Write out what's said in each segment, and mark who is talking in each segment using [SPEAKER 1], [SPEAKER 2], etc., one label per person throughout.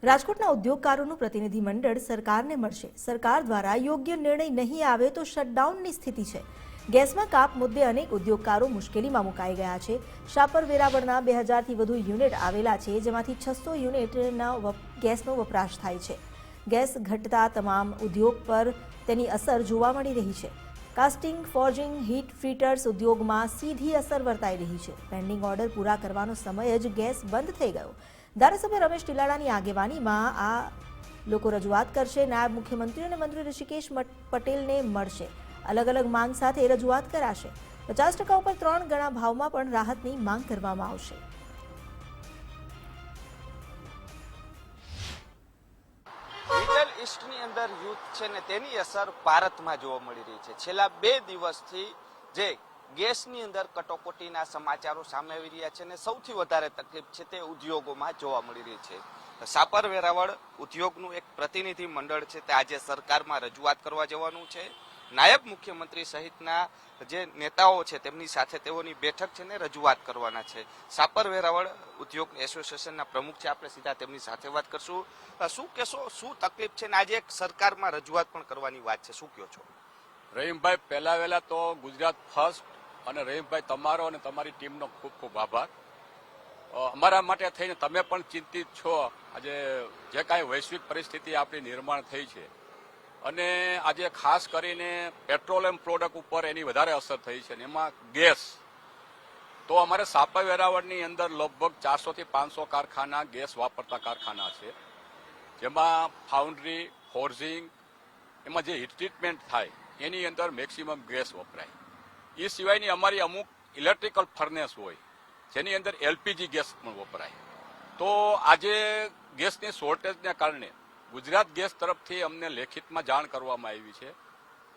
[SPEAKER 1] રાજકોટના ઉદ્યોગકારોનું પ્રતિનિધિમંડળ સરકારને મળશે। સરકાર દ્વારા યોગ્ય નિર્ણય નહીં આવે તો શટડાઉનની સ્થિતિ છે। ગેસમાં કાપ મુદ્દે અનેક ઉદ્યોગકારો મુશ્કેલીમાં મુકાઈ ગયા છે। શાપર વેરાવળના 2000થી વધુ યુનિટ આવેલા છે, જેમાંથી 600 યુનિટના ગેસનો વપરાશ થાય છે। ગેસ ઘટતા તમામ ઉદ્યોગ પર તેની અસર જોવા મળી રહી છે। કાસ્ટિંગ, ફોર્જિંગ, હીટ ફિટર્સ ઉદ્યોગમાં સીધી અસર વર્તાઈ રહી છે। પેન્ડિંગ ઓર્ડર પૂરા કરવાનો સમય જ ગેસ બંધ થઈ ગયો। ધારાસભ્ય રમેશ ટીલાડાની આગેવાનીમાં આ લોકો રજૂઆત કરશે। નાયબ મુખ્યમંત્રી અને મંત્રી ઋષિકેશ પટેલને મળશે। અલગ અલગ માંગ સાથે રજૂઆત કરાશે। 50% ઉપર 3 ગણા ભાવમાં પણ રાહતની માંગ કરવામાં આવશે।
[SPEAKER 2] મિડલ ઈસ્ટની અંદર યુદ્ધ છે ને તેની અસર ભારતમાં જોવા મળી રહી છે। છેલ્લા 2 દિવસથી જે ગેસની અંદર કટોકટીના સમાચારો સામે આવી રહ્યા છે ને સૌથી વધારે તકલીફ છે તે ઉદ્યોગોમાં જોવા મળી રહી છે। શાપર વેરાવળ ઉદ્યોગનું એક પ્રતિનિધિ મંડળ છે તે આજે સરકારમાં રજૂઆત કરવા જવાનું છે। નાયબ મુખ્યમંત્રી સહિતના જે નેતાઓ છે તેમની સાથે તેઓની બેઠક છે ને રજૂઆત કરવાના છે। શાપર વેરાવળ ઉદ્યોગ એસોસિએશનના પ્રમુખ છે, આપણે સીધા તેમની સાથે વાત કરશું। શું કહેશો, શું તકલીફ છે ને આજે એક સરકારમાં રજૂઆત પણ કરવાની વાત છે, શું કહો છો?
[SPEAKER 3] રહીમભાઈ, પહેલા વહેલા તો ગુજરાત ફર્સ્ટ અને રહીમભાઈ તમારો અને તમારી ટીમનો ખૂબ ખૂબ આભાર। અમારા માટે થઈને તમે પણ ચિંતિત છો। આજે જે કાંઈ વૈશ્વિક પરિસ્થિતિ આપણી નિર્માણ થઈ છે અને આજે ખાસ કરીને પેટ્રોલિયમ પ્રોડક્ટ ઉપર એની વધારે અસર થઈ છે ને એમાં ગેસ તો અમારે શાપર વેરાવળની અંદર લગભગ 400 થી 500 કારખાના ગેસ વાપરતા કારખાના છે, જેમાં ફાઉન્ડ્રી, ફોર્જિંગ, એમાં જે હીટ ટ્રીટમેન્ટ થાય એની અંદર મેક્સિમમ ગેસ વપરાય। એ સિવાયની અમારી અમુક ઇલેક્ટ્રિકલ ફર્નેસ હોય જેની અંદર એલપીજી ગેસ પણ વપરાય। તો આજે ગેસની શોર્ટેજને કારણે ગુજરાત ગેસ તરફથી અમને લેખિતમાં જાણ કરવામાં આવી છે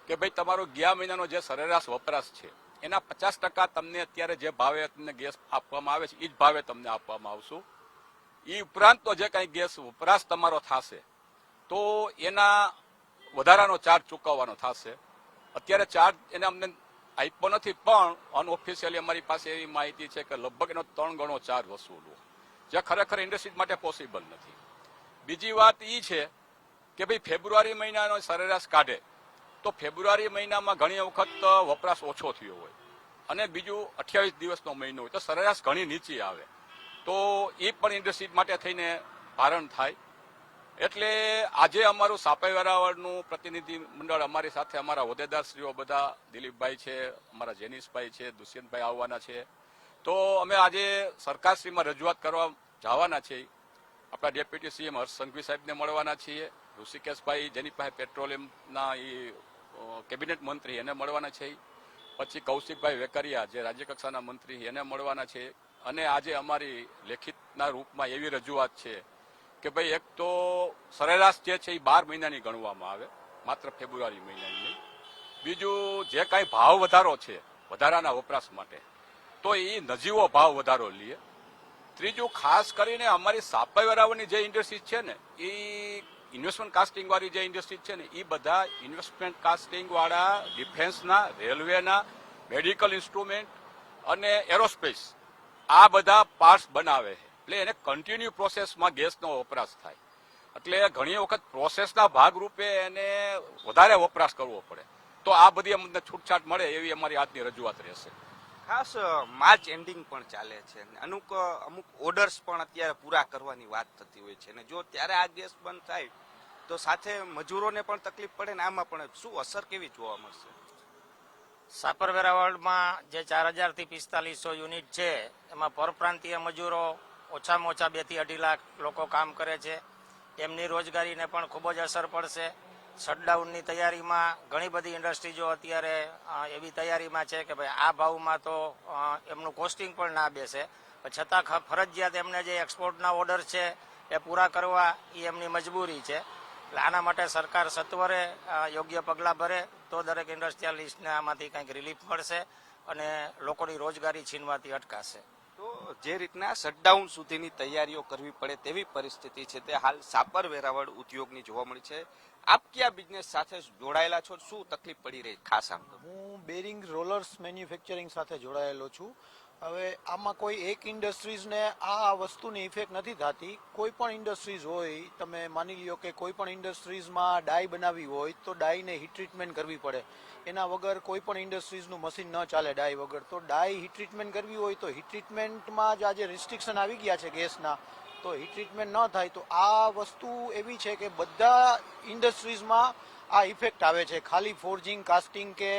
[SPEAKER 3] કે ભાઈ તમારો ગયા મહિનાનો જે સરેરાશ વપરાશ છે એના 50% તમને અત્યારે જે ભાવે તમને ગેસ આપવામાં આવે છે એ જ ભાવે તમને આપવામાં આવશું। એ ઉપરાંત તો જે કાંઈ ગેસ વપરાશ તમારો થશે તો એના વધારાનો ચાર્જ ચૂકવવાનો થશે। અત્યારે ચાર્જ એને અમને આપ્યો નથી, પણ અનઓફિશિયલી અમારી પાસે એવી માહિતી છે કે લગભગ એનો 3 ગણો ચાર્જ વસૂલવો, જે ખરેખર ઇન્ડસ્ટ્રી માટે પોસિબલ નથી। બીજી વાત એ છે કે ભાઈ ફેબ્રુઆરી મહિનાનો સરેરાશ કાઢે તો ફેબ્રુઆરી મહિનામાં ઘણી વખત વપરાશ ઓછો થયો હોય અને બીજું 28 દિવસનો મહિનો હોય તો સરેરાશ ઘણી નીચી આવે, તો એ પણ ઇન્ડસ્ટ્રી માટે થઈને ભારણ થાય। એટલે આજે અમારું શાપર વેરાવળનું પ્રતિનિધિ મંડળ અમારી સાથે અમારા હોદ્દેદારશ્રીઓ બધા દિલીપભાઈ છે, અમારા જેનીશભાઈ છે, દુષ્યંતભાઈ આવવાના છે। તો અમે આજે સરકારશ્રીમાં રજૂઆત કરવા જવાના છીએ। આપણા ડેપ્યુટી સીએમ હર્ષ સંઘવી સાહેબને મળવાના છીએ। ઋષિકેશભાઈ જેની પાસે પેટ્રોલિયમના એ કેબિનેટ મંત્રી એને મળવાના છે। પછી કૌશિકભાઈ વેકરિયા જે રાજ્ય કક્ષાના મંત્રી એને મળવાના છે। અને આજે અમારી લેખિતના રૂપમાં એવી રજૂઆત છે કે ભાઈ એક તો સરેરાશ જે છે એ 12 મહિનાની ગણવામાં આવે, માત્ર ફેબ્રુઆરી મહિનાની નહીં। બીજું જે કાંઈ ભાવ વધારો છે વધારાના વપરાશ માટે તો એ નજીવો ભાવ વધારો લે। ત્રીજું ખાસ કરીને અમારી શાપર વેરાવળની જે ઇન્ડસ્ટ્રી છે ને એ ઇન્વેસ્ટમેન્ટ કાસ્ટિંગ વાળી જે ઇન્ડસ્ટ્રી છે ને એ બધા ઇન્વેસ્ટમેન્ટ કાસ્ટિંગ વાળા ડિફેન્સના, રેલવેના, મેડિકલ ઇન્સ્ટ્રુમેન્ટ અને એરોસ્પેસ આ બધા પાર્ટ્સ બનાવે છે, એટલે એને કન્ટિન્યુ પ્રોસેસમાં ગેસનો વપરાશ થાય, એટલે ઘણી વખત પ્રોસેસના ભાગરૂપે એને વધારે વપરાશ કરવો પડે। તો આ બધી અમને છૂટછાટ મળે એવી અમારી આજની રજૂઆત રહેશે।
[SPEAKER 2] ખાસ માર્ચ એન્ડિંગ પણ ચાલે છે, અમુક ઓર્ડર્સ પણ અત્યારે પૂરા કરવાની વાત થતી હોય છે ને જો ત્યારે આ ગેસ બંધ થાય તો સાથે મજૂરોને પણ તકલીફ પડે ને આમાં પણ શું અસર કેવી જોવા મળશે?
[SPEAKER 4] શાપર વેરાવળમાં જે 4000 થી 4500 યુનિટ છે એમાં પરપ્રાંતીય મજૂરો ઓછામાં ઓછા 2 થી 2.5 લાખ લોકો કામ કરે છે, એમની રોજગારીને પણ ખૂબ જ અસર પડશે। શટડાઉનની તૈયારીમાં ઘણી બધી ઇન્ડસ્ટ્રીઝો અત્યારે એવી તૈયારીમાં છે કે ભાઈ આ ભાવમાં તો એમનું કોસ્ટિંગ પણ ના બેસે, છતાં ફરજિયાત એમને જે એક્સપોર્ટના ઓર્ડર છે એ પૂરા કરવા એ એમની મજબૂરી છે। એટલે આના માટે સરકાર સત્વરે યોગ્ય પગલાં ભરે તો દરેક ઇન્ડસ્ટ્રીયલિસ્ટને આમાંથી કંઈક રિલીફ મળશે અને લોકોની રોજગારી છીનવાથી અટકાશે।
[SPEAKER 2] તો જે રીતના શટડાઉન સુધીની તૈયારીઓ કરવી પડે તેવી પરિસ્થિતિ છે તે હાલ શાપર વેરાવળ ઉદ્યોગની જોવા મળી છે। આપ કયા બિઝનેસ સાથે જોડાયેલા છો, શું તકલીફ પડી રહી ખાસ? આમ તો
[SPEAKER 5] હું બેરિંગ રોલર્સ મેન્યુફેક્ચરિંગ સાથે જોડાયેલો છું હવે આમાં કોઈ એક ઇન્ડસ્ટ્રીઝને આ વસ્તુની ઇફેક્ટ નથી થતી. કોઈ પણ ઇન્ડસ્ટ્રીઝ હોય, તમે માની લ્યો કે કોઈ પણ ઇન્ડસ્ટ્રીઝમાં ડાય બનાવવી હોય તો ડાયને હીટ ટ્રીટમેન્ટ કરવી પડે. એના વગર કોઈ પણ ઇન્ડસ્ટ્રીઝનું મશીન ન ચાલે ડાય વગર. તો ડાય હીટ ટ્રીટમેન્ટ કરવી હોય તો હીટ ટ્રીટમેન્ટમાં જ આજે રિસ્ટ્રિક્શન આવી ગયા છે ગેસના, તો હીટ ટ્રીટમેન્ટ ન થાય. તો આ વસ્તુ એવી છે કે બધા ઇન્ડસ્ટ્રીઝમાં આ ઇફેક્ટ આવે છે. ખાલી ફોર્જિંગ, કાસ્ટિંગ કે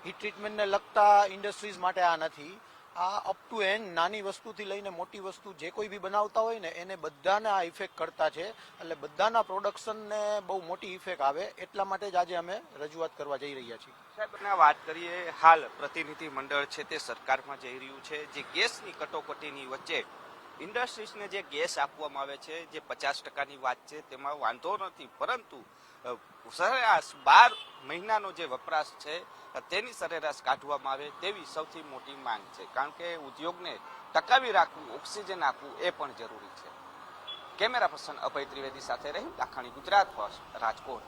[SPEAKER 5] હીટ ટ્રીટમેન્ટને લગતા ઇન્ડસ્ટ્રીઝ માટે આ નથી. આ અપ ટુ એન્ડ નાની વસ્તુથી લઈને મોટી વસ્તુ જે કોઈ બી બનાવતા હોય ને એને બધાને આ ઇફેક્ટ કરતા છે. એટલે બધાના પ્રોડક્શનને બહુ મોટી ઇફેક્ટ આવે. એટલા માટે જ આજે અમે રજૂઆત કરવા જઈ રહ્યા છીએ.
[SPEAKER 2] સાહેબ વાત કરીએ, હાલ પ્રતિનિધિ મંડળ છે તે સરકારમાં જઈ રહ્યું છે. જે ગેસની કટોકટીની વચ્ચે ઇન્ડસ્ટ્રીઝને જે ગેસ આપવામાં આવે છે, જે 50%ની વાત છે તેમાં વાંધો નથી, પરંતુ સરેરાશ 12 મહિનાનો જે વપરાશ છે તેની સરેરાશ કાઢવામાં આવે તેવી સૌથી મોટી માંગ છે. કારણ કે ઉદ્યોગને ટકાવી રાખવું, ઓક્સિજન આપવું એ પણ જરૂરી છે. કેમેરા પર્સન અભય ત્રિવેદી સાથે રહી લાખાણી, ગુજરાત ફર્સ્ટ, રાજકોટ.